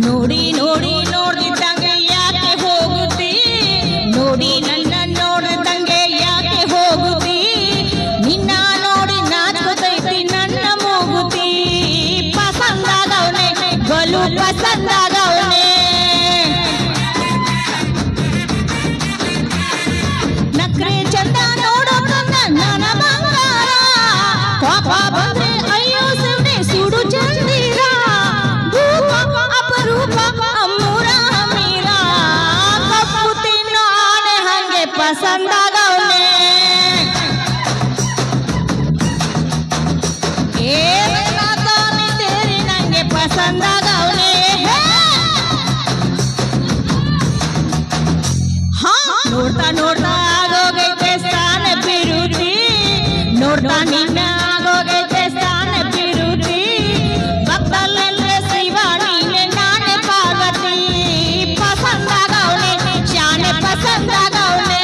ನೋಡಿ ನೋಡಿ ನೋಡ್ದಿದ್ದಂಗೆ ಯಾಕೆ ಹೋಗುತ್ತಿ ನೋಡಿ ನನ್ನ ನೋಡ್ದಂಗೆ ಯಾಕೆ ಹೋಗುತ್ತಿ ನಿನ್ನ ನೋಡಿ ನಾಚ್ಕೋತೈತಿ ನನ್ನ ಮೂಗುತಿ ಪಸಂದಾಗವನೆ ಬಲು ಪಸಂದಾಗವನೆ ನಕ್ರೆ ಚಂದ ನೋಡೋಕನ್ನ ನನ್ನ ಬಂಗಾರ ಪಾಪ ಬಂದ್ರೆ ಅಯ್ಯೋ ಸುಮ್ನೆ ಸುಡು ಚಂದಿರ ಅಪರೂಪ ಅಮ್ಮೂರ ಮೀರ ಕಪ್ಪು ತಿನ್ನೋ ಆನೆ ಹಂಗೆ ಪಸಂದಾಗವನೆ ತೇರಿ ನಂಗೆ ಪಸಂದಾಗವನೆ ನೋಡ್ತಾ ನೋಡ್ತಾ ಆಗೋಗೈತೆ ಸ್ಥಾನ ಬಿರುತಿ ನೋಡ್ತಾ ನಿನ್ನ ಆಗೋಗೈತೆ ಸ್ಥಾನ ಬಿರುತಿ ಭಕ್ತಲ್ಲೇ ಶಿವ ನೀನೆ ನಾನೇ ಪಾರ್ವತಿ ಪಸಂದಾಗವನೆ ಶಾನೆ ಪಸಂದಾಗವನೆ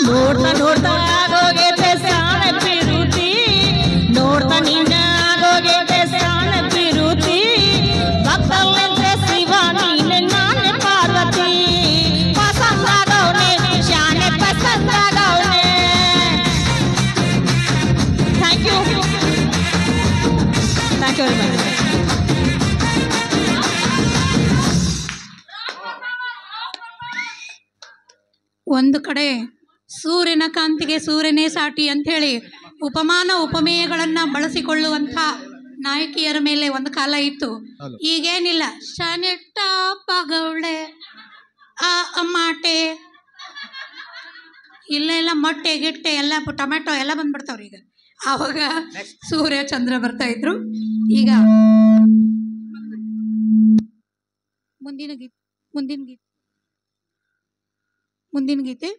ನೋಡ್ತಾ ನೋಡ್ತಾ ಆಗೋಗೈತೆ ಸ್ಥಾನ ಬಿರುತಿ ನೋಡ್ತಾ ನಿನ್ನ ಆಗೋಗೈತೆ ಸ್ಥಾನ ಬಿರುತಿ ಭಕ್ತಲ್ಲಂತೆ ಶಿವ ನೀನೆ ನಾನೇ ಪಾರ್ವತಿ ಪಸಂದಾಗವನೆ ಶಾನೆ ಪಸಂದಾಗವನೆ ಥ್ಯಾಂಕ್ ಯು ವೆರಿ ಮಚ್ ಒಂದು ಕಡೆ ಸೂರ್ಯನ ಕಾಂತಿಗೆ ಸೂರ್ಯನೇ ಸಾಟಿ ಅಂಥೇಳಿ ಉಪಮಾನ ಉಪಮೇಯಗಳನ್ನು ಬಳಸಿಕೊಳ್ಳುವಂಥ ನಾಯಕಿಯರ ಮೇಲೆ ಒಂದು ಕಾಲ ಇತ್ತು. ಈಗೇನಿಲ್ಲ. ಶನೆಟ್ಟ ಪಗೌಳೆ ಮಾಟೆ ಇಲ್ಲ ಮೊಟ್ಟೆ ಗಿಟ್ಟೆ ಎಲ್ಲ ಟೊಮೆಟೊ ಎಲ್ಲ ಬಂದ್ಬಿಡ್ತಾವ್ರಿ. ಈಗ ಆವಾಗ ಸೂರ್ಯ ಚಂದ್ರ ಬರ್ತಾ ಇದ್ರು. ಈಗ ಮುಂದಿನ ಗೀತೆ